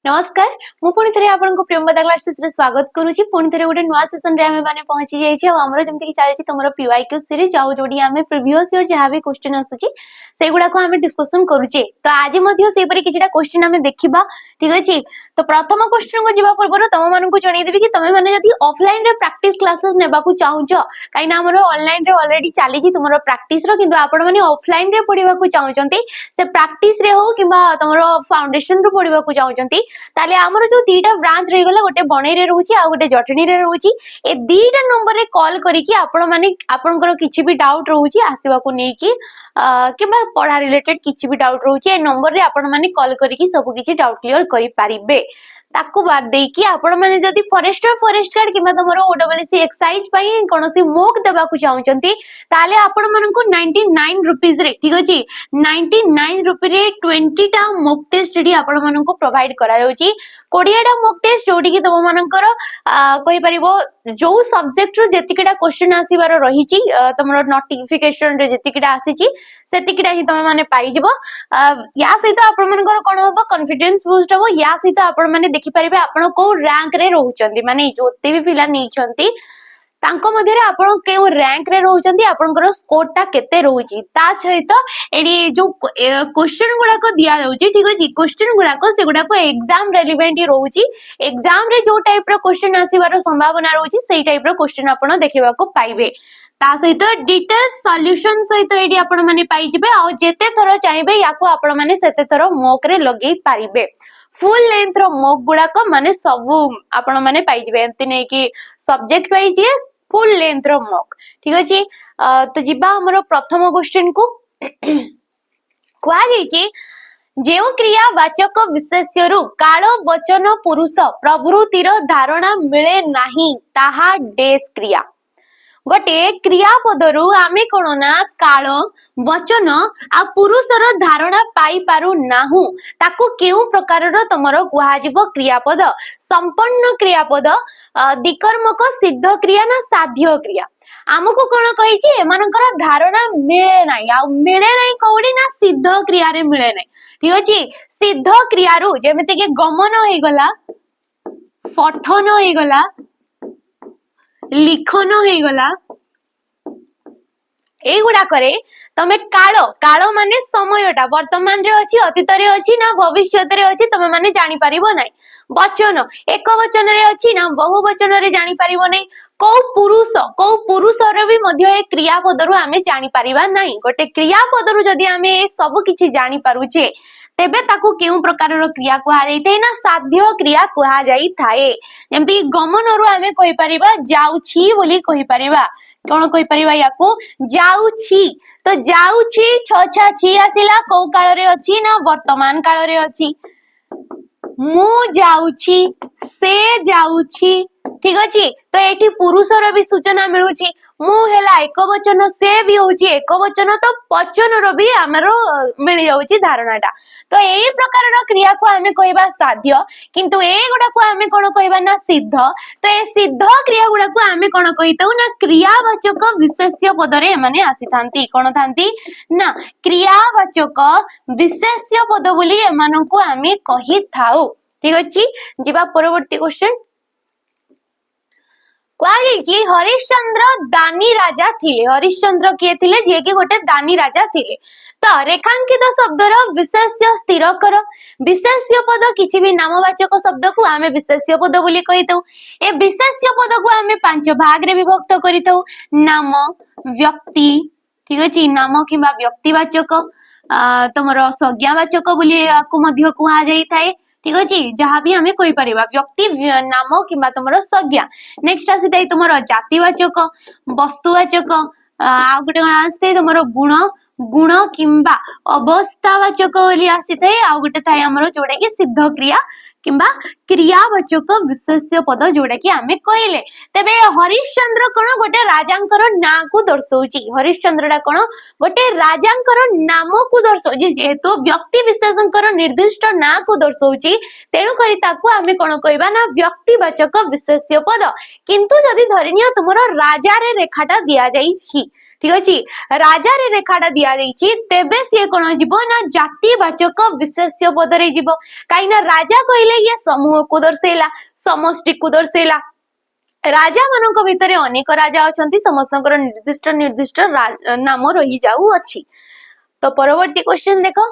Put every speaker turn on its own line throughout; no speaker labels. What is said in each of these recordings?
नमस्कार मु पुणी थे आपको प्रियंवदा क्लासेस रे स्वागत करूची पुणी थे गोटे नुआ सेशन रे हमें माने पहुंची जाइए हमर जेमति कि चलछि तुमरो पीवाईक्यू सीरीज आउ जोडी हमें प्रीवियस ईयर जहां भी क्वेश्चन आसुची सेगुडा को हमें डिस्कशन करूचे तो आज मध्य से परि किछटा क्वेश्चन हमें देखिबा ठीक अछि। तो प्रथम क्वेश्चन को जिबा पूर्व तम मानन को जणै देबी कि तमे माने जदी ऑफलाइन रे प्रैक्टिस क्लासेस नेबा को चाहूचो काइना हमरो ऑनलाइन रे ऑलरेडी चली छि तुमरो प्रैक्टिस रो किंतु आपण माने ऑफलाइन रे पढिबा को चाहउचंती से प्रैक्टिस रे हो किबा तुमरो फाउंडेशन रो पढिबा को चाहउचंती ताले हमरो जो दीटा ब्रांच रही गला गोटे बणई रे रहउची आ गोटे जटनी रे रहउची ए दीटा नंबर रे कॉल करी कि आपण माने आपनकर किछि भी डाउट रहउची आसीबा को नै कि किबा पढ़ा रिलेटेड किछि भी डाउट रहउची ए नंबर रे आपण माने कॉल करी कि सब किछि डाउट क्लियर करि पारिबे ताकू बाद दे कि आपण माने जदी फॉरेस्ट गार्ड किबा तमरो ओडब्ल्यूसी एक्सरसाइज पई कोनोसी मोक देबा को चाहउचंती ताले आपण मानन को 99 रुपीस रे ठीक अछि 99 रुपी रे 20 टा मोक टेस्ट डी आपण मानन को प्रोवाइड करा जाउची 20 टा मोक टेस्ट जोडी कि तम मानकर कहि परिबो जो सब्जेक्ट रो जेतिकेटा क्वेश्चन आसीबार रहिची तमरो नोटिफिकेशन रे जेतिकेटा आसीची सेतिकेटा ही तम माने पाई जिवो या सहित आपण मानकर कोन होबो कॉन्फिडेंस बूस्ट होबो या सहित आपण माने देखि परिबे आपण को रैंक रे रहउचंती माने जोते भी पिला नै छंती तांको मध्ये रे आपण केउ रैंक रे रहउचंती आपनकर स्कोर ता केते रहउची ता सहित एडी जो क्वेश्चन गुडा को दिया जाउची ठीक अछि क्वेश्चन गुडा को से गुडा को एग्जाम रेलेवेंट रहउची एग्जाम रे जो टाइप रो क्वेश्चन आसीबार संभावना रहउची सेही टाइप रो क्वेश्चन आपण देखिबा को पाइबे ता सहित डिटेल सॉल्यूशन सहित एडी आपण माने पाई जिबे आ जेते थरो चाहिबे याको आपण माने सेते थरो मॉक रे लगेई पारिबे फुल लेंथ रो मॉक गुडा को माने सब आपण माने पाई जिबे एमति नै कि सब्जेक्ट वाइज फुल लेंथ रो मॉक ठीक अछि। तो जिबा हमरो प्रथम क्वेश्चन को कुआ गेछि जेउ क्रियावाचक विशेष्य रु काल वचन पुरुष प्रवृत्तिर धारणा मिले नाही ताहा डेस क्रिया गोटे क्रियापदरु आमे कोन ना काल वचन आ पुरुषर धारणा पाई पारु नाहु ताकू केउ प्रकार रो तमरो कुहा जिवो क्रियापद संपन्न क्रियापद दिकर्मक सिद्ध क्रिया ना साध्य क्रिया आमको कोन कहि कि एमानकर धारणा मिले नाही आ मिले नाही कोडी ना सिद्ध क्रिया रे मिले नाही ठीक अछि सिद्ध क्रिया रु जेमिति के गमन होई गला पठन होई गला लिखन होई गला एगुडा करे तमे कालो कालो माने समयटा वर्तमान रे अछि अतीत रे अछि ना भविष्यत रे अछि तमे माने जानि परिबो नै वचन एक वचन रे अछि ना बहु वचन रे जानि परिबो नै को पुरुष रे भी मध्य एक क्रियापद रु आमे जानि परिबा नै गोटे क्रियापद रु जदी आमे सब किछि जानि पारुछे तेबे ताकू केउ प्रकार रो क्रिया कुहा जाई थे ना साध्य क्रिया कुहा जाई थाए जेमति गमन रु आमे कहि परिबा जाउछि बोली कहि परिबा कोन कहि परिबा याको जाउछि तो जाउछि छ छी आसिला को काल रे अछि ना वर्तमान काल रे अछि मु जाउछि से जाउछि ठीक अछि तो एठी पुरुष रो भी सूचना मिलुछि मु हेला एक वचन से भी होछि एक वचन तो वचन रो भी हमरो मिल जाउछि धारणाटा तो एई प्रकार रो क्रिया को हमें कहबा साध्य किंतु ए गुडा को हमें कोन कहबा ना सिद्ध तो ए सिद्ध क्रिया गुडा को हमें कोन कहितौ ना क्रियावाचक विशेष्य पद रे माने आसीथांती कोन थांती ना क्रियावाचक विशेष्य पद बोली एमानन को हमें कहि थाउ ठीक अछि। जिबा परवर्ती क्वेश्चन जी हरिश्चंद्र दानी राजा थिले हरिश्चंद्र किए थिले जे कि गोटे दानी राजा थिले तो रेखांकित शब्द रो विशेष्य स्थिर कर विशेष्य पद किछि भी नामवाचक शब्द को आमे विशेष्य पद बोली कहितौ ए विशेष्य पद को आमे पांच भाग रे विभक्त करितौ नाम व्यक्ति ठीक अछि नाम किबा व्यक्तिवाचक तमरो संज्ञावाचक बोली को मध्य कुहा जाई थाए ठीक अछि जहां भी हमें कोई परिबा व्यक्ति नाम किबा तमरो संज्ञा नेक्स्ट आसी ताई तमरो जातिवाचक वस्तुवाचक आ गुटे आस्ते तमरो गुण गुण किंबा अवस्थावाचक बोली आसी थाए आ गुटे थाए हमरो जोडा कि सिद्ध क्रिया किंबा क्रियावाचक विशेष्य पद जोडा कि हमें कहले तबे हरिश्चंद्र कोन गोटे राजांकर ना को दर्शौची हरिश्चंद्रडा कोन गोटे राजांकर नाम को दर्शौची जेहेतु व्यक्ति विशेषंकर निर्दिष्ट ना को दर्शौची तेनु करी ताकू हमें कोन कहबा ना व्यक्तिवाचक विशेष्य पद किंतु जदी धरिनियो तुमरो राजा रे रेखाटा दिया जाईछि ठीक अच्छे राजा रे रेखाटा दिया जाइछि तेबे से कोन जीवो ना जातिवाचक विशेष्य पदरे जीवो काई ना राजा कहले ये समूह को दर्शेला समष्टि को दर्शेला राजा मानक भितरे अनेक राजा अछंती समस्तकर निर्दिष्ट निर्दिष्ट नाम रही जाऊ अछि तो परवर्ती क्वेश्चन देखो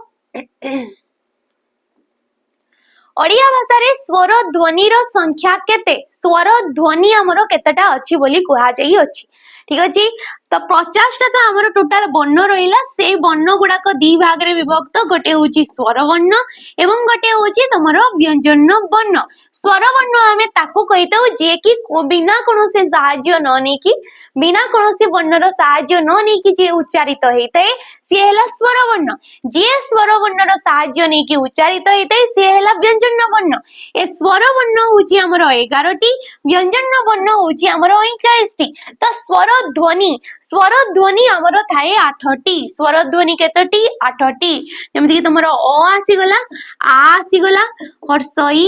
ओडिया भाषा रे स्वर ध्वनि रो संख्या केते स्वर ध्वनि हमरो केतेटा अछि बोली कुहा जाई अछि ठीक अछि तो 50 टा तो हमरो टोटल वर्ण रहिला से वर्ण गुडा को दी भाग रे विभक्त गोटे होची स्वर वर्ण एवं गोटे होची तमरो व्यंजन वर्ण स्वर वर्ण हमें ताकू कहितौ जे कि बिना कोनोसे सहाय्य न नै कि बिना कोनोसे वर्ण रो सहाय्य न नै कि जे उच्चारित हेतै से हला स्वर वर्ण जे स्वर वर्ण रो सहाय्य नै कि उच्चारित हेतै से हला व्यंजन वर्ण ए स्वर वर्ण होची हमरो 11 टी व्यंजन वर्ण होची हमरो 39 टी तो स्वर ध्वनि हमरो थाए 8 टी स्वर ध्वनि केतटी 8 टी जेमति कि तमरो अ आसी गला आ आसी गला हर्षई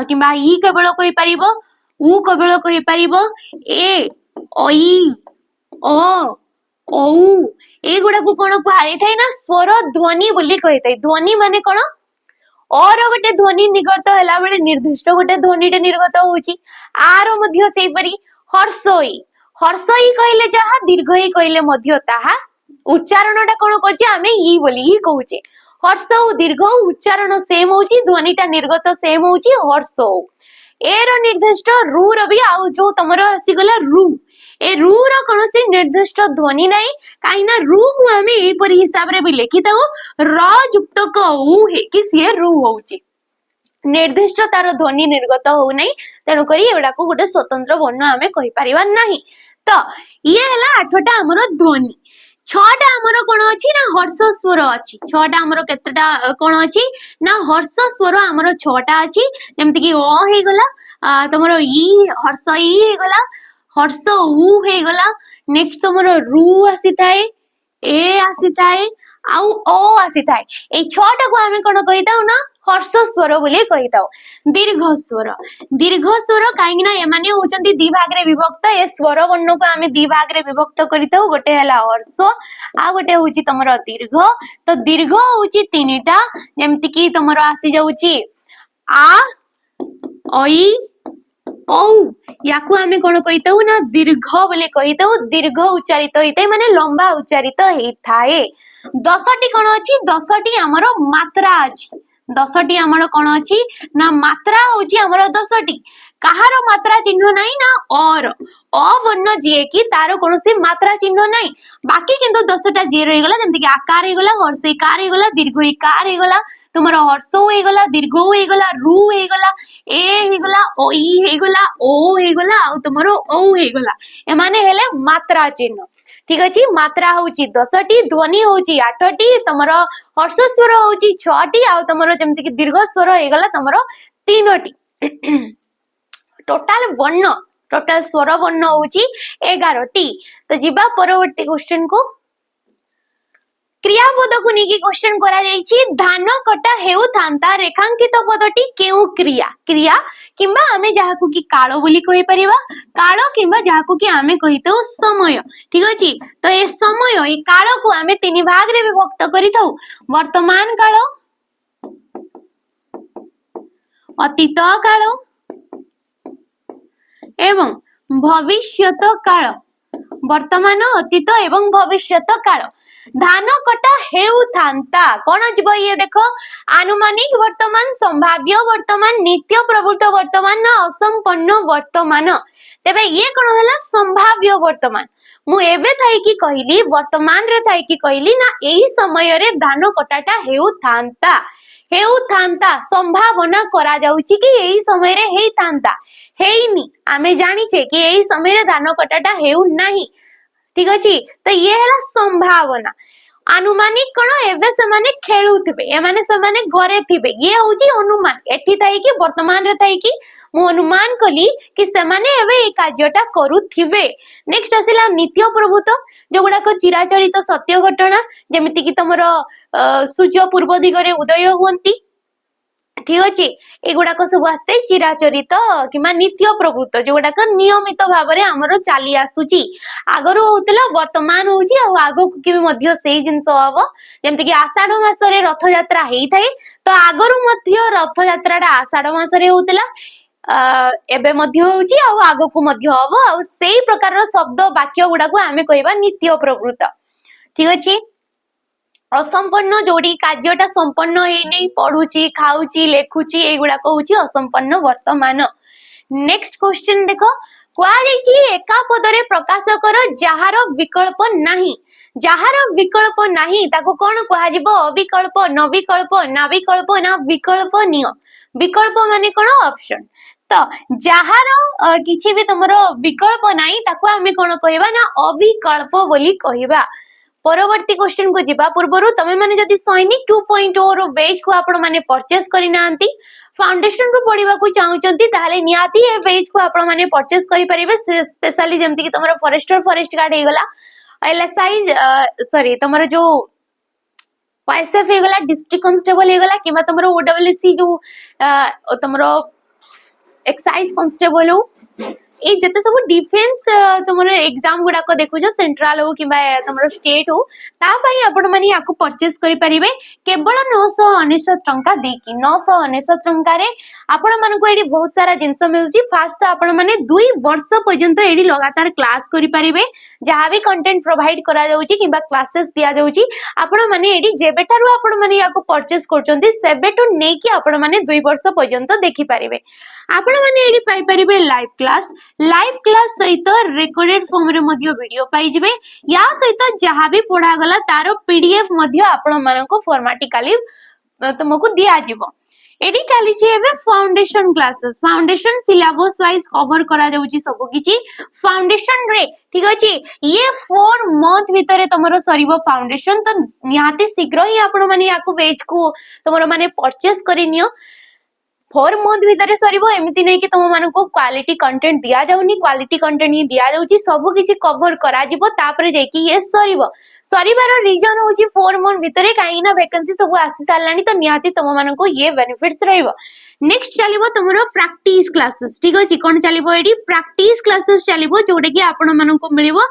किबा ई केवल कहि परिबो उ केवल कहि परिबो ए ओई ओ औ ए गुडा को कोन कहै थाए ना स्वर ध्वनि बोली कहै थाए ध्वनि माने कोन और गोटे ध्वनि निर्गत होला बेले निर्दिष्ट गोटे ध्वनिटे निर्गत होउची आरो मध्य सेई परी हर्षई हर्षई कहले जहा दीर्घई कहले मध्य ताहा उच्चारणटा कोन करछि आमे ई बोली ही कहूचे हर्ष दीर्घ उच्चारण सेम होउची ध्वनिटा निर्गत सेम होउची हर्ष एर निर्दिष्ट रू रो भी आउ जो तमरो आसी गला रू ए रू रो कोनोसी निर्दिष्ट ध्वनि नै काइना रू को आमे ए परी हिसाब रे भी लिखिताउ र युक्त क उ हे कि से रू होउची निर्दिष्ट तार ध्वनि निर्गत हो नै तेनु करी एबडा को गोटे स्वतंत्र वर्ण आमे कहि परिबा नाही तो ये हला 8टा हमरो ध्वनि 6टा हमरो कोन अछि ना हर्ष स्वर अछि 6टा हमरो केतटा कोन अछि ना हर्ष स्वर हमरो 6टा अछि जेमति कि ओ हे गला तमरो ई हर्ष ई हे गला हर्ष उ हे गला नेक्स्ट तमरो रू आसी थाए ए आसी थाए आउ ओ आसी थाए ए 6टा को आमे कोन कहिताउ ना हर्ष स्वर बोले कहिताउ दीर्घ स्वर काहेकि ना एमाने होचंती दी भाग रे विभक्त ए स्वर वर्ण को आमे दी भाग रे विभक्त करिताउ गोटे हला हर्ष आ गोटे होची तमरो दीर्घ तो दीर्घ होची तीनटा जेमति कि तमरो आसी जाउची आ ओई औ याकू आमे कोन कहिताउ ना दीर्घ बोले कहिताउ दीर्घ उच्चारित होइते माने लंबा उच्चारित हेथाए 10टी कोन अछि 10टी हमरो मात्रा अछि 10टी हमरो कोन अछि ना मात्रा होची हमरो 10टी कहारो मात्रा चिन्ह नाही ना और अ वर्ण जे कि तारो कोनोसी मात्रा चिन्ह नाही बाकी किंतु 10टा जे रहि गला जेमति कि आकार हे गला हर्षईकार हे गला दीर्घईकार हे गला तुमरो हर्ष हे गला दीर्घ हे गला रू हे गला ए हे गला ओई हे गला ओ हे गला आ तुमरो औ हे गला ए माने हेले मात्रा चिन्ह ठीक अछि मात्रा होची 10टी ध्वनि होची 8टी तमरो हर्ष स्वर होची 6टी आ तमरो जेमति कि दीर्घ स्वर हे गला तमरो 3टी टोटल स्वर वर्ण होची 11टी तो जिबा परवर्ती क्वेश्चन को क्रियापद को नेकी क्वेश्चन करा जाईची धान कटा हेउ थांता रेखांकित पदटी केउ क्रिया क्रिया किंबा आमे जाहाकू की कालो बोली कहि परिबा कालो किंबा जाहाकू की आमे कहितो समय ठीक अछि तो ए समय ए कालो को आमे तीन भाग रे विभक्त करिथौ वर्तमान कालो अतीत कालो एवं भविष्यत काल वर्तमान अतीत एवं भविष्यत काल धान कटा हेउ थांता कौन जीव ये देखो आनुमानिक वर्तमान संभाव्य वर्तमान नित्य प्रवृत्त वर्तमान ना असंपन्न वर्तमान तेबे ये कौन हला संभाव्य वर्तमान मु एबे थाई की कहली वर्तमान रे थाई की कहली ना एही समय रे धान कटाटा हेउ थांता संभावना करा जाउची कि एही समय रे हेई थांता हेइनी आमे जानी छे कि एही समय रे धान कटाटा हेउ नाही ठीक अछि तो ये हला संभावना अनुमानिक कोन एबे से माने खेलुथिबे ए माने से माने घरे थिबे ये होची अनुमान एठी थाई कि वर्तमान रे थाई कि मु अनुमान कली कि से माने एबे ए कार्यटा करूथिबे नेक्स्ट आसिला नित्य प्रभुत जो गुडा को चिराचरित सत्य घटना जेमिति कि तमरो सूर्य पूर्व दिगरे उदय होंती ठीक अच्छे एगुड़ाक सब आसते चिराचरित कि नित्य प्रवृत्त जो गुड़ाक नियमित भाव में आमर चली आसूची आगर होता वर्तमान होगी आग को से जिनस हम जमती कि आषाढ़ मासरे रथ यात्रा होता है तो आगर रथ यात्रा आषाढ़ मासरे होता एबे मध्य होउची आ आगकु मध्य हबो आ सेही प्रकार रो शब्द वाक्य गुडाको आमे कहबा नित्य प्रवृत्त ठीक अछि असंपन्न जोड़ी कार्यटा संपन्न हे नै पढुची खाउची लेखुची ए गुडाको होउची असंपन्न वर्तमान नेक्स्ट क्वेश्चन देखो कुआ जाईची एका पदरे प्रकाशकर जहार विकल्प नाही जहार विकल्प नाही ताको कोन कुआ जिवो अविकल्प न विकल्प ना विकल्प ना विकल्पनीय विकल्प माने कोन ऑप्शन तो जहार किछि भी तुमरो विकल्प नाही ताको आमे कोन कहबा ना अविकल्प बोली कहबा परवर्ती क्वेश्चन को जिबा पूर्वरु तमे माने जदि सैनिक 2.0 रो बेच को आपण माने परचेस करि नांती फाउंडेशन रो पढिबा को चाहउचंती ताले नियाती ए बेच को आपण माने परचेस करि परिबे स्पेशली जेमति कि तमरो फॉरेस्ट गार्ड हे गला एलएसआई सॉरी तमरो जो पाइसेफ हे गला डिस्ट्रिक्ट कांस्टेबल हे गला किबा तमरो ओडब्ल्यूसी जो तमरो एक्साइज कांस्टेबल हो ए जते सब डिफेंस तुमरो एग्जाम गुडा को देखो जो सेंट्रल हो कि तुमरो स्टेट हो ता पई आपण माने याको परचेस करि परिबे केवल 999 टंका देकी 999 टंका रे आपण मन को एडी बहुत सारा जिंस मिलजी फास्ट तो आपण माने 2 वर्ष पर्यंत एडी लगातार क्लास करि परिबे जहा भी कंटेंट प्रोवाइड करा जाउची किबा क्लासेस दिया जाउची आपण माने एडी जेबेटारु आपण माने याको परचेस करचंती सेबेटु नेकी आपण माने 2 वर्ष पर्यंत देखि परिबे आपण माने एडी पाई परिबे लाइव क्लास सहित रेकॉर्डेड फॉर्म रे मध्य वीडियो पाई जिवे या सहित जहा भी पढा गला तारो पीडीएफ मध्य आपण मानको फॉर्मेटिकली तुमको दिया जिवो एडी चली छी एबे foundation classes foundation syllabus wise cover करा जाउची सब किछि फाउंडेशन रे ठीक अछि ये 4 मंथ भीतर तमरो सरीबो फाउंडेशन तो निहाती शीघ्र ही आपण माने याको बेच को तमरो माने परचेस करिनियो 4 मंथ भीतर सरीबो एमिति नै कि तुम मानको क्वालिटी कंटेंट दिया जाउनी क्वालिटी कंटेंट ही दिया जाउची सब किछि कवर करा जिवो तापरे जे कि ये सरीबार रीजन होची 4 मंथ भीतर काई ना वैकेंसी सब आसी सालानी तो निहाती तुम मानको ये बेनिफिट्स रहइबो नेक्स्ट चलिबो तुमरो प्रैक्टिस क्लासेस ठीक अछि कोन चलिबो एडी प्रैक्टिस क्लासेस चलिबो जोडे कि आपण मानको मिलिबो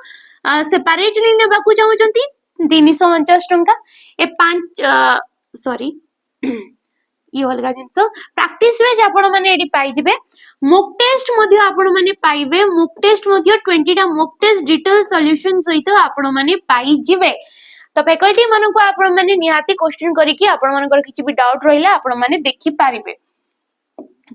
सेपरेटली नेबा को चाहउचंती 349 टंका ए 5 सॉरी ये अलगा जिंस प्रैक्टिस वेज आपण माने एडी पाई जिवे मॉक टेस्ट मध्ये आपण माने पाइबे मॉक टेस्ट मध्ये 20 टा मॉक टेस्ट डिटेल सॉल्यूशन सहित आपण माने पाई जिवे तो फैकल्टी मानको आपण माने निहाती क्वेश्चन करी कि आपण मानकर किछि भी डाउट रहिला आपण माने देखि पारिबे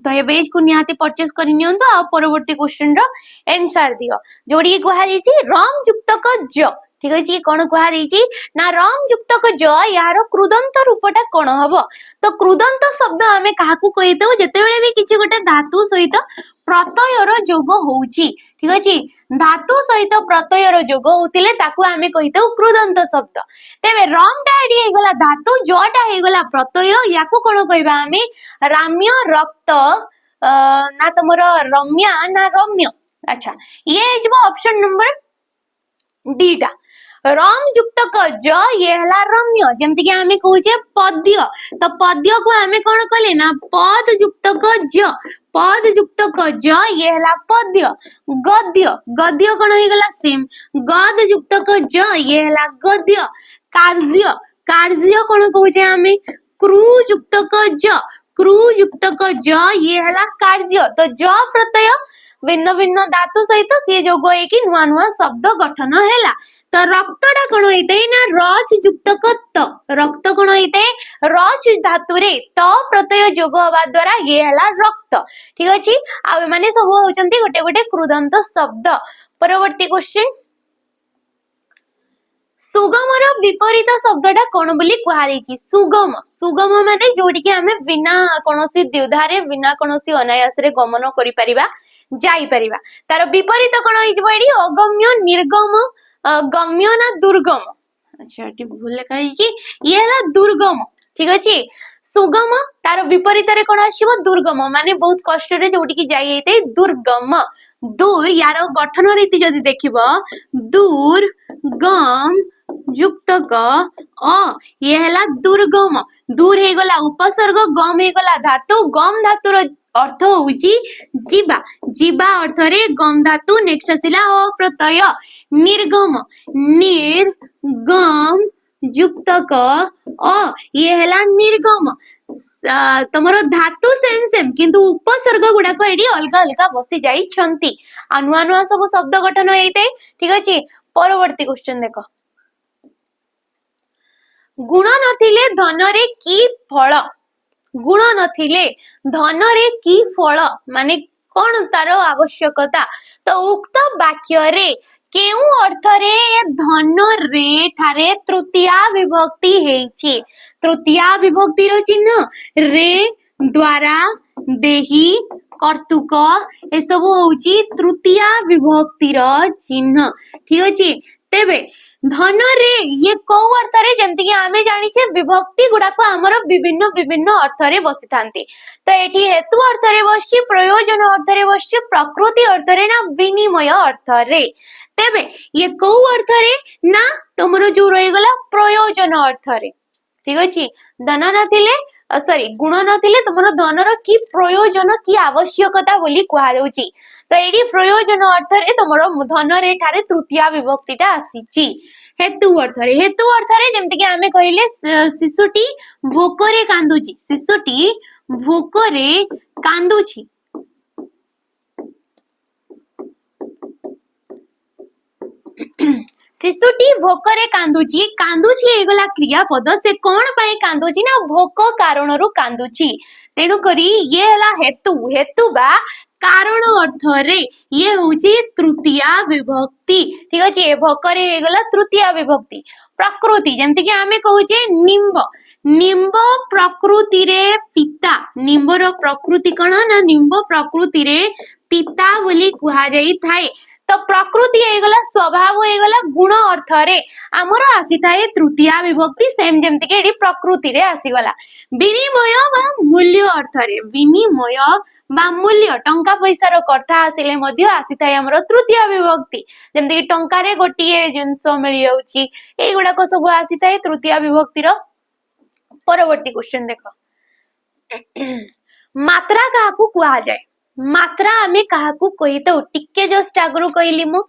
तो ये बेज को निहाती परचेस करि नियंतो आ परवर्ती क्वेश्चन रो आंसर दियो जोडी को हाई छि रम युक्तक ज ठीक अछि कोन कुहा देछि ना रम युक्तक ज यार कृदंत रूपटा कोन हबो तो कृदंत शब्द हमें काहाकू कहितो जते बेले भी किछि गोटे धातु सहित प्रत्ययर जोग होउची ठीक अछि धातु सहित प्रत्ययर जोग होतिले ताकू हमें कहितो कृदंत शब्द तेबे रमटा एडी हे गला धातु जटा हे गला प्रत्यय याकू कोन कहबा हमें राम्य रक्त ना तमरो रम्या ना रम्य अच्छा ये जब ऑप्शन नंबर डी टा रम युक्तक ज ये हला रम्य जेमति कि हमें कहूचे पद्य तो पद्य को हमें कोन कहले ना पद युक्तक ज ये हला पद्य गद्य गद्य कोन हे गला सेम गद युक्तक ज ये हला गद्य कार्य कार्य कोन कहूचे हमें क्रू युक्तक ज ये हला कार्य तो ज प्रत्यय भिन्न भिन्न धातु सहित सी जोग होइकी नुआ नुआ शब्द गठन हैला तो रक्तटा कोन होइते ना रच युक्तक त रक्त कोन होइते रच धातु रे त प्रत्यय जोग होबा द्वारा ये हैला रक्त ठीक अछि आ माने सब होचंती गोटे गोटे कृदंत शब्द परवर्ती क्वेश्चन सुगमर विपरीत शब्दटा कोन बोली कुहा देछि सुगम माने जोडी कि हमें बिना कोनोसी द्विधारे बिना कोनोसी अनायास रे गमन करि परिबा जाई परिबा तार विपरीत कोन होई जबो एडी अगम्य निर्गम गम्य ना दुर्गम अच्छा एटी भूल लेखा हिची ये हला दुर्गम ठीक अछि सुगम तार विपरीत रे कोन आसीबो दुर्गम माने बहुत कष्ट रे जोडी कि जाई हेते दुर्गम दूर यार गठन रीति जदि देखिब दूर गम युक्त ग अ ये हैला दुर्गम दूर हे गला उपसर्ग गम हे गला धातु गम धातुर अर्थ होउची जीवा जीवा अर्थ रे गम धातु नेक्स्ट आसिला अ प्रत्यय निर्गम निर्गम युक्त क अ ये हैला निर्गम तमरो धातु सेम सेम किंतु उपसर्ग गुडाक एडी अलगा अलगा बसी जाई छंती आ नुआ नुआ सब शब्द गठन हेइते ठीक अछि परवर्ती क्वेश्चन देखो गुण नथिले धनरे की फल गुण नथिले धनरे की फल माने कोन तार आवश्यकता तो उक्त वाक्य रे केउ अर्थ रे धन रे ठारे तृतीया विभक्ति हेछि तृतीया विभक्ति रो चिन्ह रे द्वारा देही कर्तुक ए सब होछि तृतीया विभक्ति रो चिन्ह ठीक अछि तेबे धन रे ये को अर्थ रे जेमति कि आमे जानि छे विभक्ति गुडा को हमर विभिन्न विभिन्न अर्थ रे बसि थांती तो एठी हेतु अर्थ रे बसछि प्रयोजन अर्थ रे बसछि प्रकृति अर्थ रे ना विनिमय अर्थ रे तेबे ये को अर्थ रे ना तमरो जो रहि गला प्रयोजन अर्थ रे ठीक अछि धन नथिले सॉरी गुण नथिले तमरो धनर की प्रयोजन की आवश्यकता बोली कुहा जाउची तो एडी प्रयोजन अर्थ रे तमरो धन रे ठारे तृतीया विभक्तिटा आसीची हेतु अर्थ रे जेमति कि आमे कहिले शिशुटी भोकरे कांदुची शिशुटी भोकरे कांदुची शिशुटी भोकरे कांदुची कांदुची एगला क्रियापद से कोन पई कांदुची ना भोक कारणरू कांदुची तेनु करी ये हला हेतु हेतु बा कारण अर्थ रे ये होची तृतीया विभक्ति ठीक अछि भोकरे एगला तृतीया विभक्ति प्रकृति जेमति कि आमे कहूचे निम्ब निम्ब प्रकृति रे पिता निम्बर प्रकृति कण ना निम्ब प्रकृति रे पिता बोली कुहा जाई थाए तो प्रकृति हेगला स्वभाव हेगला गुण अर्थ रे आमर आसी थाए तृतीया विभक्ति सेम जेमति कि एडी प्रकृति रे आसी गला विनिमय बा मूल्य अर्थ रे विनिमय बा मूल्य टंका पैसा रो कथा आसिले मध्य आसी थाए हमर तृतीया विभक्ति जेमति कि टंका रे गोटिए जिंस मिल जाउची ए गुडा को सब आसी थाए तृतीया विभक्ति रो परवर्ती क्वेश्चन देखो मात्रा काकू कुहा जाय मात्रा आमे काहाकू कहितो टिके जस्ट आगरु कहली मु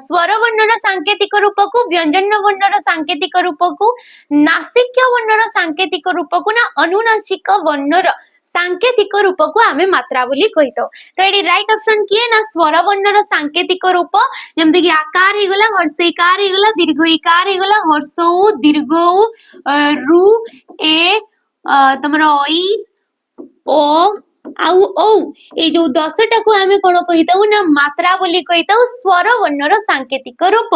स्वर वर्णर सांकेतिक रूप को व्यंजन वर्णर सांकेतिक रूप को नासिक्य वर्णर सांकेतिक रूप को ना अनुनासिक वर्णर सांकेतिक रूप को आमे मात्रा बोली कहितो तो एडी राइट ऑप्शन किए ना स्वर वर्णर सांकेतिक रूप जेमति कि आकार हे गला हर्षईकार हे गला दीर्घईकार हे गला हर्षौ दीर्घौ रु ए तमरो ई ओ आउ ओ ए जो 10टा को आमे कोन कहिताउ ना मात्रा बोली कहिताउ स्वर वर्णर सांकेतिक रूप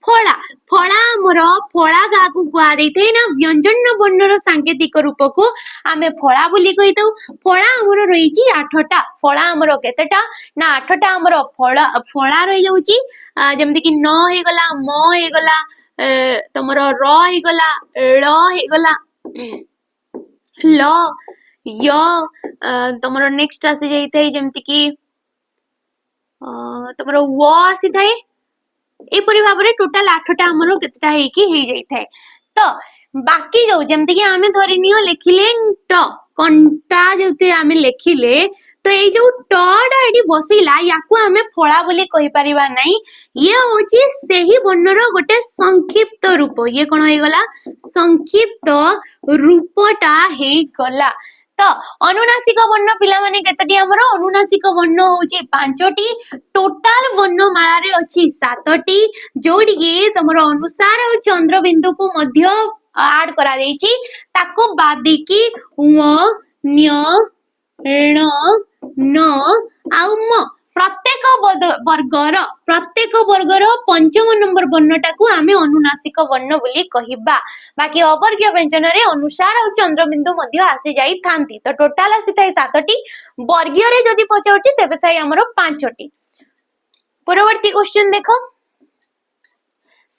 फळा फळा हमर फळा गाकू गुआ देते ना व्यंजन वर्णर सांकेतिक रूप को आमे फळा बोली कहिताउ फळा हमर रहिची 8टा फळा हमर केतेटा ना 8टा हमर फळा फळा रहि जाउची जेमति कि न हे गला म हे गला तमर र हे गला ळ हे गला ल य तमरो नेक्स्ट आसी जाई थाई जेमति कि तमरो व आसी थाई ए परि भाबरे टोटल 8टा हमरो केतटा हे कि हे जाई थाई तो बाकी जो जेमति कि आमे धरिनियो लेखिले ट कंटा जते आमे लेखिले तो ए जो टडा एडी बसिला याकू आमे फळा बोली कहि परिबा नै ये होची सेही वर्णर गोटे संक्षिप्त रूप ये कोन हे गला संक्षिप्त रूपटा हे गला तो अनुनासिक वर्ण पिला माने केतटी हमरो अनुनासिक वर्ण होची 5टी टोटल वर्ण माला रे अछि 7टी जोडी के तमरो अनुसार और चंद्र बिंदु को मध्य ऐड करा देछि ताको बादिकी व न्य ण न आउ म प्रत्येक वर्गर पंचम नंबर वर्णटा को आमे अनुनासिक वर्ण बोली कहिबा बाकी अवर्ग्य व्यंजन रे अनुसार और चंद्रबिंदु मध्य आसी जाई थांती तो टोटल आसी थाई 7टी वर्ग्य रे जदी पचाउची तेबे थाई हमरो 5टी परवर्ती क्वेश्चन देखो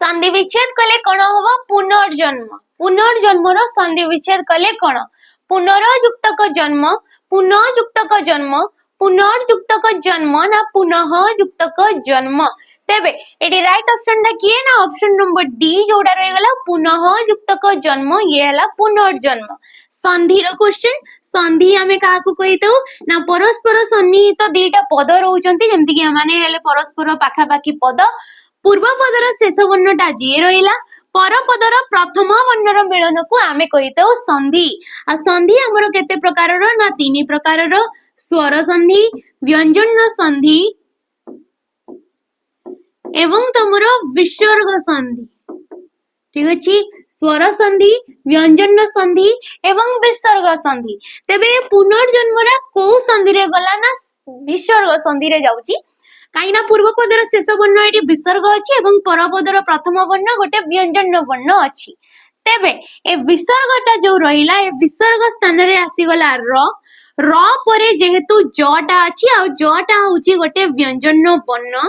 संधि विच्छेद कले कोन होबो पुनर्जन्म पुनर्जन्मरो संधि विच्छेद कले कोन पुनरयुक्तक जन्म पुनर्युक्तक जन्म ना पुनः युक्तक जन्म तेबे एटी राइट ऑप्शन टा किए ना ऑप्शन नंबर डी जोड़ा रही गला पुनः युक्तक जन्म ये हला पुनर्जन्म संधि रो क्वेश्चन संधि आमे काहा को कहितौ ना परस्पर सन्निहित दीटा पद रहउचंती जेमति कि माने हेले परस्पर पाखा पाखी पद पूर्व पदर शेष वर्णटा जे रहिला पर पदर प्रथम वर्णर मिलन को आमे कहितौ संधि आ संधि हमर केते प्रकार रो ना तीन प्रकार रो स्वर संधि व्यंजन संधि एवं तुमर विसर्ग संधि ठीक अछि स्वर संधि व्यंजन संधि एवं विसर्ग संधि तेबे पुनर्जन्मरा को संधि रे गला ना विसर्ग संधि रे जाउची काईना पूर्व पदर शेष वर्ण एटी विसर्ग अछि एवं पर पदर प्रथम वर्ण गोटे व्यंजन वर्ण अछि तेबे ए विसर्गटा जो रहिला ए विसर्ग स्थान रे आसी गला र परे जेहेतु जटा अछि आ जटा होची गोटे व्यंजन वर्ण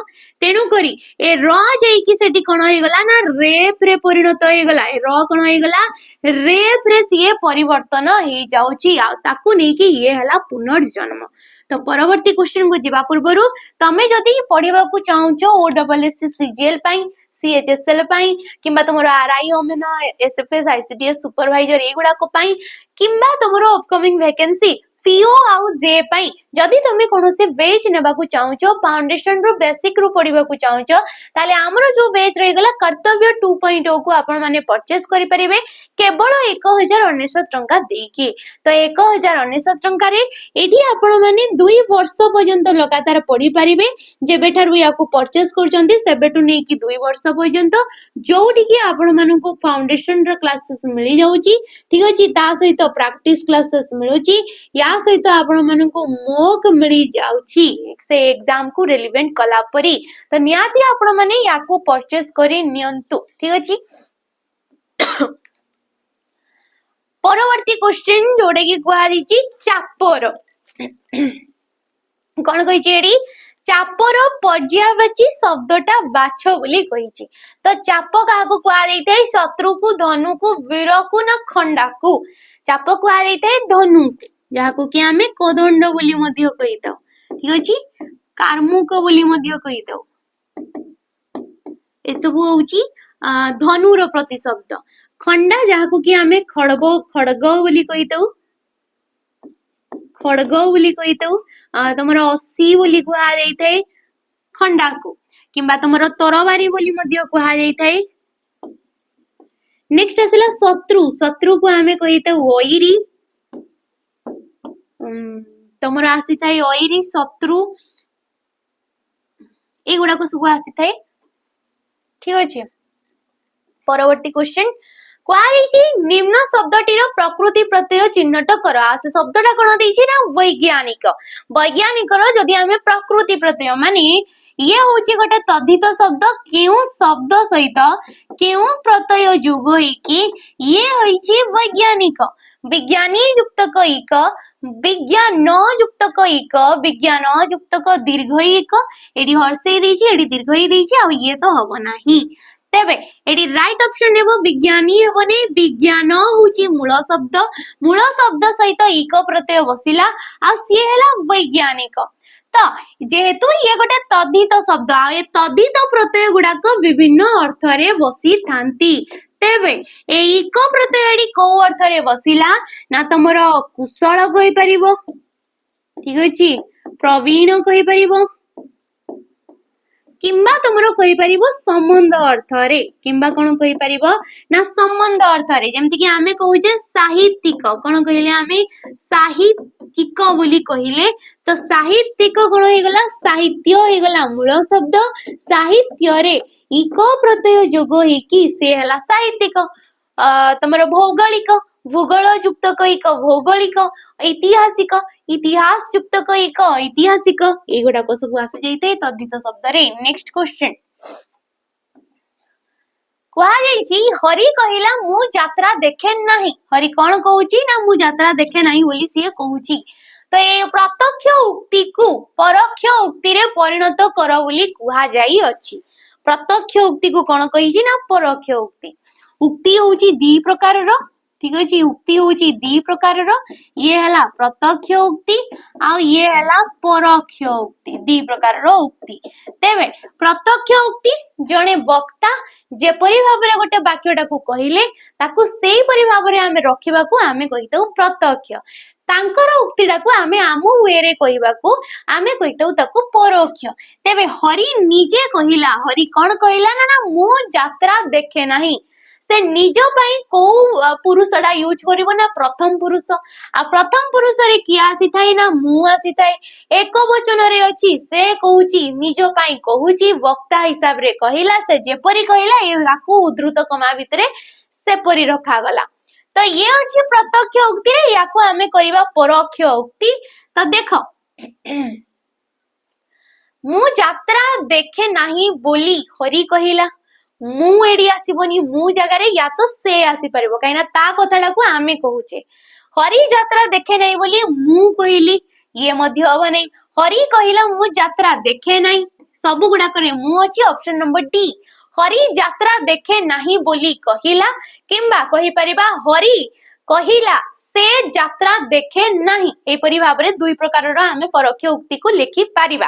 तेनु करी ए र जेकी सेठी कोन होई गला ना रेफ रे परिणत होई गला ए र कोन होई गला रेफ रे सिए परिवर्तन हे जाउची आ ताकू नै कि ये हला पुनर्जन्म तो परवर्ती क्वेश्चन को जिबा पूर्वरु तमे जदी पढिबा को चाहूचो ओडब्ल्यूएससी सीजीएल पई सीएचएसएल पई किंबा तमरो आरआई ओमेना एसएफएस आईसीडीएस सुपरवाइजर एगुडा को पई किंबा तमरो अपकमिंग वैकेंसी पीओ आउ जे पई जदी तुमे कोनोसे बेच नेबा को चाहूचो फाउंडेशन रो बेसिक रो पढिबा को चाहूचो ताले हमरो जो बेच रही गला कर्तव्य 2.0 को आपण माने परचेस करि परिबे केवल 1019 टंका देकी तो 1019 टंका रे एठी आपण माने 2 वर्ष पर्यंत लगातार पढि परिबे जेबे ठारु याको परचेस करचंती सेबेटु नै कि 2 वर्ष पर्यंत जोठी कि आपण मानको को फाउंडेशन रो क्लासेस मिली जाउची ठीक अछि ता सहित प्रैक्टिस क्लासेस मिलुची या सहित आपण मानको मोक मिली जाउची से एग्जाम को रिलेवेंट कला परी तो नियाती आपण माने याको परचेस करी नियंतु ठीक अछि परवर्ती क्वेश्चन जोडे की कुआ दिची चापर कोन कहि छेडी चापर पर्यायवाची शब्दटा बाछ बोली कहिछि तो चाप का को कुआ देइते शत्रु को धनु को वीर को ना खंडा को चाप कुआ देइते धनु जहा को कि हमें कोदंड बोली मध्य कहितो ठीक अछि कार्मुक बोली मध्य कहितो ए सब होउची धनुर प्रतिशब्द खंडा जहा को कि हमें खड़ग बोली कहितो खड़ग बोली कहितो तमरो 80 बोली कुहा जाइथाय खंडा को किंबा तमरो तरवारी बोली मध्य कुहा जाइथाय नेक्स्ट आसला शत्रु शत्रु को हमें कहितो वैरी तमरो आसी थाय वैरी शत्रु एगुडा को सब आसी थाय ठीक अछि परवर्ती क्वेश्चन क्वालिटी निम्न शब्दटीर प्रकृति प्रत्यय चिन्हट कर आसे शब्दटा कोन देछि ना वैज्ञानिक वैज्ञानिक रो जदी हमें प्रकृति प्रत्यय माने ये होछि गोटे तद्धित शब्द केउ शब्द सहित केउ प्रत्यय जुग होई कि ये होइछि वैज्ञानिक विज्ञानी युक्तक इक विज्ञान युक्तक इक विज्ञान युक्तक दीर्घ इक एडी हर्षे देछि एडी दीर्घ ही देछि आ ये तो हबो नाही तेबे एडी राइट ऑप्शन नेबो विज्ञानी हेबने विज्ञान होची मूल शब्द सहित इक प्रत्यय बसिला आ सी हेला वैज्ञानिक तो जेहेतु ये गोटे तद्धित शब्द आ ए तद्धित प्रत्यय गुडा को विभिन्न अर्थ रे बसी थांती तेबे ए इक प्रत्यय एडी को अर्थ रे बसिला ना तमरो कुशल कहि परिबो ठीक अछि प्रवीण कहि परिबो किंबा तुमरो कहि परिबो संबंध अर्थ रे किंबा कोन कहि परिबो ना संबंध अर्थ रे जेमति कि हमें कहूजे साहित्यिक कोन कहिले हमें साहित्यिक बोली कहिले तो साहित्यिक कोन हे गला साहित्य हे गला मूल शब्द साहित्य रे इको प्रत्यय जोग हे कि से हला साहित्यिक तुमरो भौगोलिक भूगोल युक्त कईक भौगोलिक ऐतिहासिक इतिहास युक्त कईक ऐतिहासिक एगुडा को सब आसी जाइते तद्धित शब्द रे नेक्स्ट क्वेश्चन कुआ जाइछि हरि कहिला मु यात्रा देखे नाही हरि कोन कहूची ना मु यात्रा देखे नाही बोली से कहूची तो ए प्रत्यक्ष उक्ति को परोक्ष उक्ति रे परिणत कर बोली कुआ जाई अछि प्रत्यक्ष उक्ति को कोन कहिछि ना परोक्ष उक्ति होउची दी प्रकार रो ठीक अछि उक्ति होची दी प्रकार रो ये हला प्रत्यक्ष उक्ति आ ये हला परोक्ष उक्ति दी प्रकार रो उक्ति तेबे प्रत्यक्ष उक्ति जणे वक्ता जेपरि भाबरे गोटे वाक्यटाकू कहिले ताकू सेही परि भाबरे आमे रखिबाकू आमे कहितौ प्रत्यक्ष तांकर उक्तिटाकू आमे आमु वे रे कहिबाकू आमे कहितौ ताकू परोक्ष तेबे हरि निजे कहिला हरि कोन कहिला ना मु यात्रा देखे नाही से निज पई को पुरुषडा यूज करिवो ना प्रथम पुरुष आ प्रथम पुरुष रे किया आसी थाई ना मु आसी थाई एक वचन रे अछि से कहूची निज पई कहूची वक्ता हिसाब रे कहिला से जेपरि कहिला याकू उद्धृत कमा भितरे सेपरि रखा गला तो ये अछि प्रत्यक्ष उक्ति रे याकू आमे करिबा परोक्ष उक्ति तो देखो मु यात्रा देखे नाही बोली हरि कहिला मु एडी आसीबनी मु जगह रे या तो से आसी परबो काइना ता कथाडा को आमे कहूचे हरि यात्रा देखे नाही बोली मु कहिली ये मध्य हबो नाही हरि कहिला मु यात्रा देखे नाही सब गुडा करे मु अछि ऑप्शन नंबर डी हरि यात्रा देखे नाही बोली कहिला किंबा कहि परिबा हरि कहिला से यात्रा देखे नाही ए परि भाबरे दुई प्रकार रो आमे परोक्ष उक्ति को लिखि पारिबा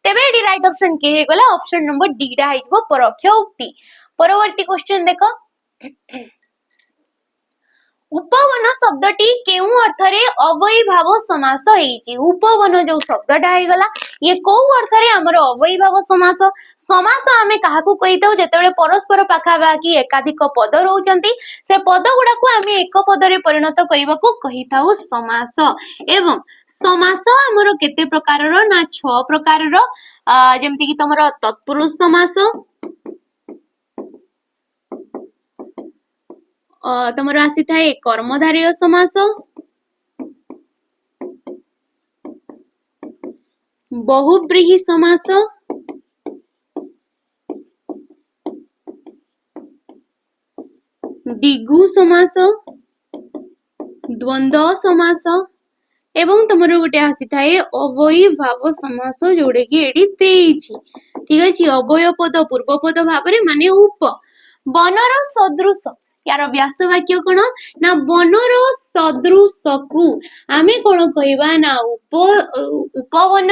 तेबे डी राइट ऑप्शन के हे गला ऑप्शन नंबर डी डा आइबो परोक्ष उक्ति परवर्ती क्वेश्चन देखो उपवन शब्दटी केउ अर्थरे अवयी भाव समास हेइची उपवन जो शब्दटा हे गला ये को अर्थरे हमर अवयी भाव समास समास आमे काहाकू कहितौ जेतेबेले परस्पर पाखा बाकी एकाधिक पद रहउचंती से पद गुडा को आमे एक पद रे परिणत करिबाकू कहिताउ समास एवं समास हमर केते प्रकार रो ना 6 प्रकार रो जेमति कि तमरो तत्पुरुष समास तमर आसी थाए कर्मधारय समास बहुब्रीहि समास दिगु समास द्वंद्व समास एवं तमरो गोटे आसी थाए अवयी भाव समास जोड़े कि एडी देइछि ठीक अछि अवय पद पूर्व पद भाबरे माने उप बनर सदृश यार व्यास वाक्य कोन ना बनर सदृश को आमे कोन कहबा ना उपवन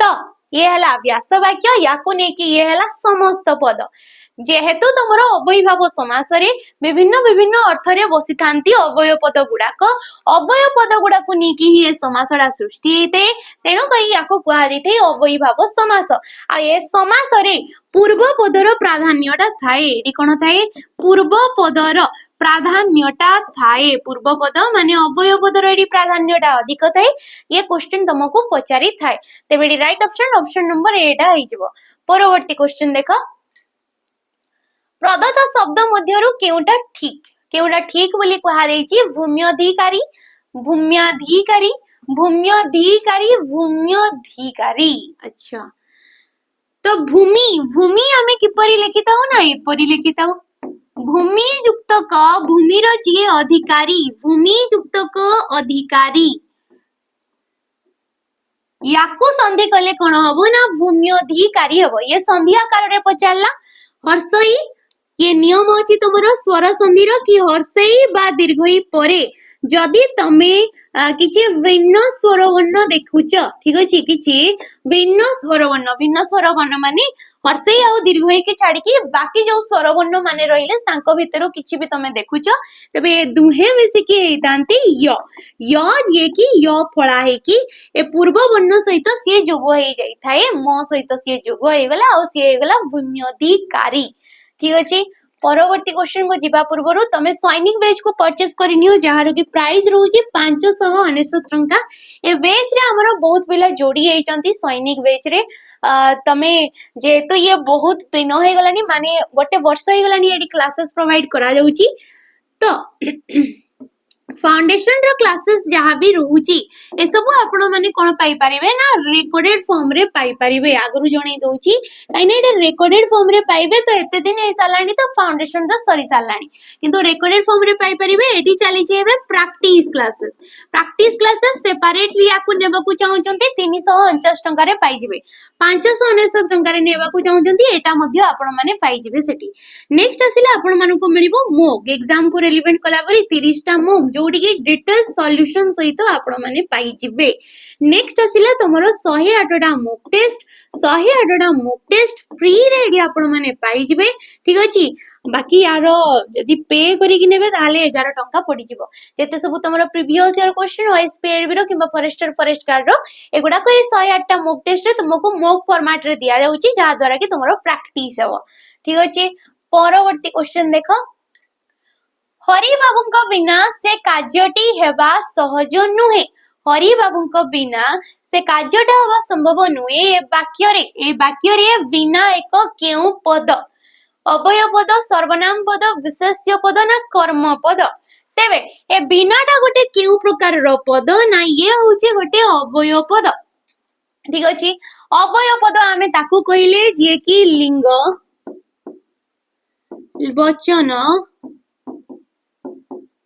तो ये हला व्यास वाक्य याको ने कि ये हला समस्त पद जेहेतु तुमर अवयी भाव समास रे विभिन्न विभिन्न अर्थ रे बसी थांती अवय पद गुडा को नी कि ये समासडा सृष्टि हेते तेनो करी याको कुआ जेते अवयी भाव समास आ ये समास रे पूर्व पदर प्राधान्यटा थाए एडी कोन थाए पूर्व पदर प्राधान्यटा थाए पूर्व पद माने अवय पदर एडी प्राधान्यटा अधिक थाए ये क्वेश्चन तुमको पचारि थाए तेबेडी राइट ऑप्शन नंबर ए टा होइजबो परवर्ती क्वेश्चन देखो प्रदत्त शब्द मध्यरु केउटा ठीक बोली कहा देछि भूम्यधिकारी अच्छा तो भूमि आमे किपरि लिखिताउ ना एपरि लिखिताउ भूमि युक्त क भूमिर जिए अधिकारी भूमि युक्त क अधिकारी याकू संधि कले कोन हबो ना भूम्यधिकारी हबो ये संधि आकार रे पचारला हर्षई ये नियम अछि तुमरो स्वर संधि रो कि हर्षई बा दीर्घई परे जदि तमे किछि भिन्न स्वर वर्ण देखुछ ठीक अछि किछि भिन्न स्वर वर्ण माने हर्षई आ दीर्घई के छाडी कि बाकी जो स्वर वर्ण माने रहिले तांको भितरो किछि भी तमे देखुछ तबे दुहे मिसी कि हेतांती य जे कि य फळा हे कि ए पूर्व वर्ण सहित से जोग हे जाई थाए म सहित से जोग हे गला आ से हे गला भूम्यधिकारी ठीक अछि परवर्ती क्वेश्चन को जिबा पूर्वरु तमे सैनिक बैच को परचेस करिनियो जहार की प्राइस रहउची 599 टंका ए बैच रे हमर बहुत पिला जोडी हेचंती सैनिक बैच रे तमे जे तो ये बहुत दिन हो गलानी माने गोटे वर्ष हो गलानी एडी क्लासेस प्रोवाइड करा जाउची तो फाउंडेशन रो क्लासेस जहाँ भी रोची ए सब आपण माने कोन पाई परिबे ना रिकॉर्डेड फॉर्म रे पाई परिबे आगरु जणे दोची काइने एटा रिकॉर्डेड फॉर्म रे पाइबे तो एते दिन ए सालानी तो फाउंडेशन रो सरी सालानी किंतु रिकॉर्डेड फॉर्म रे पाई परिबे एठी चली छै एबे प्रैक्टिस क्लासेस सेपरेटली याकु नेबाकू चाहउचंती 349 टंका रे पाई जिवे 599 टंका रे नेबाकू चाहउचंती एटा मध्ये आपण माने पाई जिवे सेठी नेक्स्ट आसिला आपण मानको मिलिबो मोक एग्जाम को रिलेवेंट कला परी 30 टा मोक जोडी की डिटेल सॉल्यूशन सहित आपण माने पाई जिवे नेक्स्ट आसिला तमरो 108 टा मोक टेस्ट फ्री रे आपण माने पाई जिवे ठीक अछि बाकी यार यदि पे करी कि नेबे ताले 11 टंका पड़ी जिवो जेते सब तमरो प्रीवियस ईयर क्वेश्चन ओएसपीआरबी रो किबा फॉरेस्ट गार्ड रो एगुडा को 108 टा मोक टेस्ट रे तुमको मोक फॉर्मेट रे दिया जाउची जा द्वारा कि तमरो प्रैक्टिस हो ठीक अछि परवर्ती क्वेश्चन देखो हरि बाबूंक बिना से कार्यटी हेबा सहज नुहे हरि बाबूंक बिना से कार्यटा हेबा संभव नुहे ए वाक्य रे बिना एक केउ पद अवय पद सर्वनाम पद विशेष्य पद ना कर्म पद तेबे ए बिनाटा गोटे केउ प्रकार रो पद ना ये होचे गोटे अवय पद ठीक अछि अवय पद आमे ताकू कहिले जे कि लिंग वचन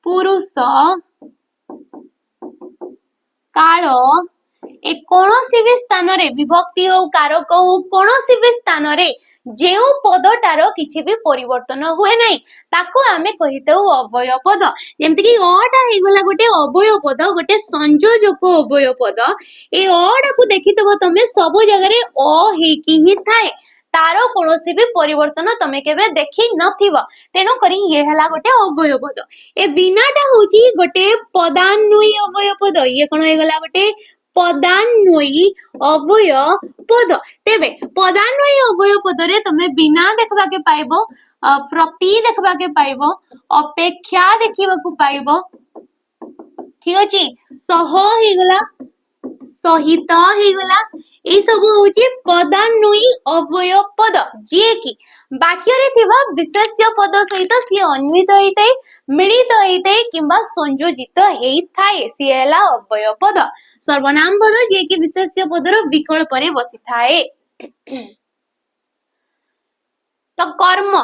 पुरुष काल ए कोनोसी भी स्थान रे विभक्ति हो कारक हो कोनोसी भी स्थान रे जेउ पदटार किछि भी परिवर्तन हुए नाही ताको आमे कहितौ अवय पद जेमति कि अटा हे गला गोटे अवय पद गोटे संयोजक अवय पद ए अडा को देखितबो तमे सब जगह रे अ हे कि ही थाए तारो कोनोसी भी परिवर्तन तमे केबे देखि नथिबो तेनो करी ये हला गोटे अवय पद ए बिनाटा होची गोटे पदान्वयी अवय पद ये कोन हे गला गोटे पदान्वयी अवय पद तेबे पदान्वयी अवय पद रे तमे बिना देखबा के पाइबो प्रति देखबा के पाइबो अपेक्षा देखिबा को पाइबो ठीक अछि सह हे गला सहित हे गला ए सब होची पदान्वयी अवय पद जे कि वाक्य रे थिबा विशेष्य पद सहित सी अन्वित होइतै मिलित होइतै किंबा संयोजित हेइथाय सी हला अवय पद सर्वनाम पद जे कि विशेष्य पदर विकल्प रे बसी थाए तो कर्म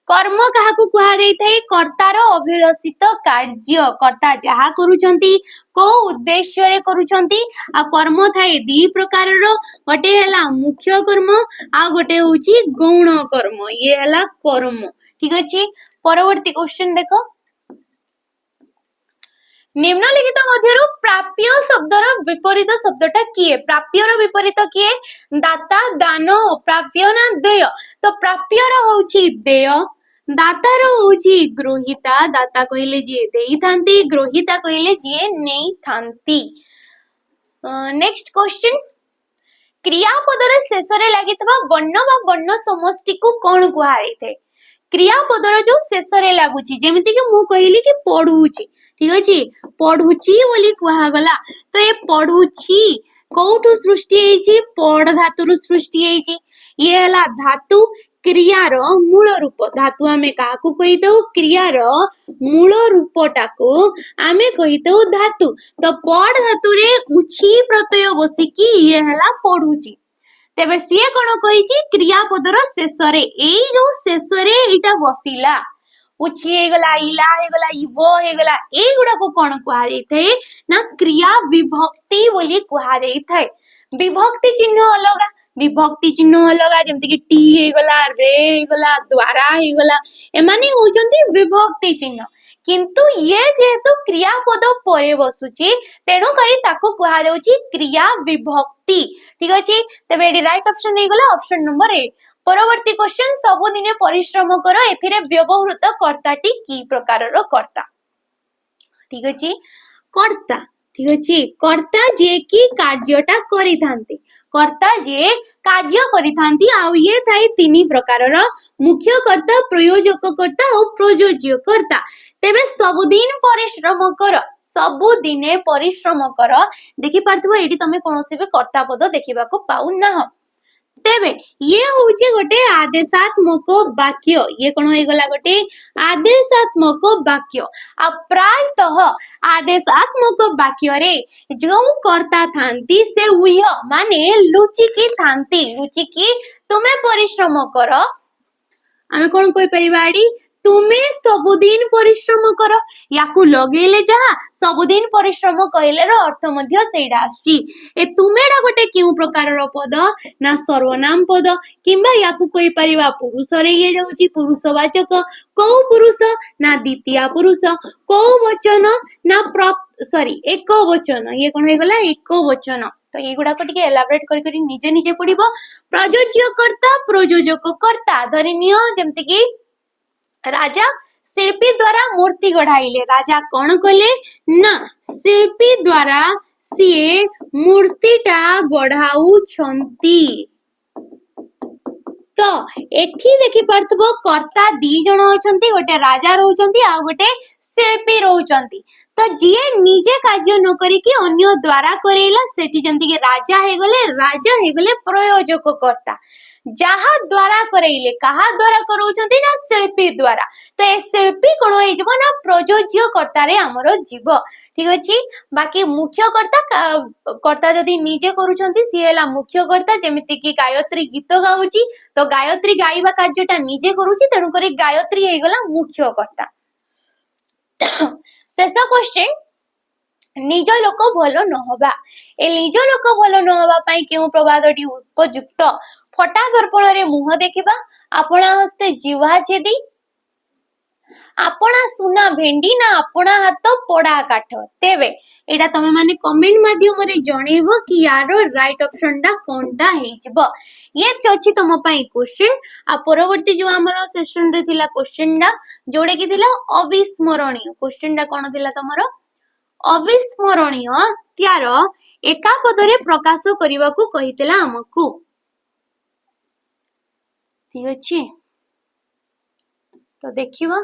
कर्म काहाकू कुहा जाइथाय कर्तार अभिलषित कार्य कर्ता जहा करूछंती को उद्देश्य रे करूछंती आ कर्म थाए दी प्रकार रो गोटे हला मुख्य कर्म आ गोटे होची गौण कर्म ये हला कर्म ठीक अछि परवर्ती क्वेश्चन देखो निम्नलिखित मध्यरु प्राप्य शब्दर विपरीत शब्दटा किए प्राप्यर विपरीत किए दाता दान अप्राप्य ना देय तो प्राप्यर होची देय दातार होची ग्रहिता दाता कहिले जे देई थांती ग्रहिता कहिले जे नेई थांती नेक्स्ट क्वेश्चन क्रियापदर शेष रे लागितबा वर्ण बा वर्ण समष्टि को कोन कुहाई थे क्रियापदर जो शेष रे लागुची जेमिति कि मु कहिली कि पढुची ठीक अछि पढुची बोली कुहा गला तो ए पढुची कोठु सृष्टि हेची पढ धातुरु सृष्टि हेची ये हला धातु क्रियार मूल रूप धातु आमे काकू कहितौ क्रियार मूल रूपटाको आमे कहितौ धातु तो पढ धातु रे उछि प्रत्यय बसिकी ये हला पढुची तेबे सिए कोन कहिची क्रियापदर शेष रे एई जो शेष रे एटा बसिला उछि हे गला इला हे गला इबो हे गला ए गुडा को कोन कुहा जाइथै ना क्रिया विभक्ति बोली कुहा जाइथै विभक्ति चिन्ह अलगा विभक्ति चिन्ह अलगा जेमति कि टी हे गला रे हे गला द्वारा हे गला एमानी होचंती विभक्ति चिन्ह किंतु ये जेहेतु क्रियापद परे बसुची तेणु करी ताको कुहा जाउची क्रिया विभक्ति ठीक अछि तबे एडी राइट ऑप्शन हे गला ऑप्शन नंबर 1 परवर्ती क्वेश्चन सब दिने परिश्रम करो एथिरे व्यवहृत कर्ताटी की प्रकार रो कर्ता ठीक अछि कर्ता ठीक अछि कर्ता जे की कार्यटा करि थांती कर्ता जे कार्य करि थांती आ ये थाई तीन प्रकार रो मुख्य कर्ता प्रयोजक कर्ता और प्रयोज्य कर्ता तेबे सबुदिन परिश्रम कर सबुदिने परिश्रम कर देखि पारथबो एडी तमे कोनोसी भी कर्ता पद देखिबा को पाउ ना तेबे ये होचे गोटे आदेशात्मक वाक्य ये कौन हो गला गोटे आदेशात्मक वाक्य आ प्रायतः आदेशात्मक वाक्य रे जो कर्ता थांती से उय माने लुचिकी थांती लुचिकी तुमे परिश्रम कर आमे कौन कोई परिवाड़ी तुमे सबुदिन परिश्रम कर याकू लगेले जहा सबुदिन परिश्रम कहले रो अर्थ मध्य सेडा आसी ए तुमेडा गोटे क्यों प्रकार रो पद ना सर्वनाम पद किंबा याकू कोई परिवा पुरुष रे ये जाउची पुरुषवाचक को पुरुष ना द्वितीय पुरुष को वचन ना सॉरी एक वचन ये कोन हो गला एक वचन तो ये गुडा को टिके एलाबोरेट करी करी निजे निजे पडिबो प्रयोज्यकर्ता प्रयोजककर्ता धरिनियो जेमति कि राजा शिल्पी द्वारा मूर्ति गढ़ाइले राजा कौन कले ना शिल्पी द्वारा सीए मूर्तिटा गढ़ाउछंती तो एठी देखि पारथबो कर्ता दी जण अछंती गोटे राजा रहउछंती आ गोटे शिल्पी रहउछंती तो जिए निजे कार्य न करी कि अन्य द्वारा करेला सेठी जंती के राजा हे गले प्रयोजक कर्ता जहा द्वारा करेले कहा द्वारा करउछंती ना शिल्पी द्वारा तो ए शिल्पी कोन होई जबो ना प्रयोज्य कर्ता रे हमरो जीव ठीक अछि बाकी मुख्य कर्ता जदि निजे करूछंती सी हैला मुख्य कर्ता जेमिति कि गायत्री गीत गाउची तो गायत्री गाइबा कार्यटा निजे करूची तेनु करी गायत्री हे गला मुख्य कर्ता शेष क्वेश्चन निज लोक भलो न होबा ए निज लोक भलो न होबा पई केउ प्रवादटी उपयुक्त फटा दर्पण रे मुह देखिबा आपणा हस्ते जीवा छेदी आपणा सुना भेंडी ना आपणा हाथ पोड़ा काठ तेबे एटा तमे माने कमेंट माध्यम रे जणेबो कि यार राइट ऑप्शन टा कोनटा हेइजबो ये अछि तम पई क्वेश्चन आ परवर्ती जो हमर सेशन रे थिला क्वेश्चन टा जोडे कि थिला अविस्मरणीय क्वेश्चन टा कोन थिला तमरो अविस्मरणीय त्यार एका पदरे प्रकाश करबा को कहितला हमकु ठीक अछि तो देखिबा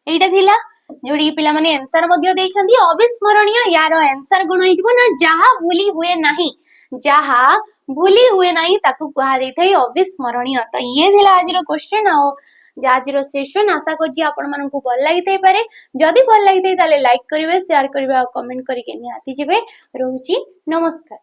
एटा थिला जोडी पिला माने आंसर मध्ये देइछंती अविस्मरणीय यार आंसर गुण हिजबो ना जहा भूली हुए नाही ताकू कहा देइ थई अविस्मरणीय तो ये थिला आजिरो क्वेश्चन आ आजिरो सेशन आशा करजी आपण मानन को भल लागि थई पारे जदी भल लागि थई ताले लाइक करिवे शेयर करिवे आ कमेंट करिके निहाती जिवे रहूची नमस्कार।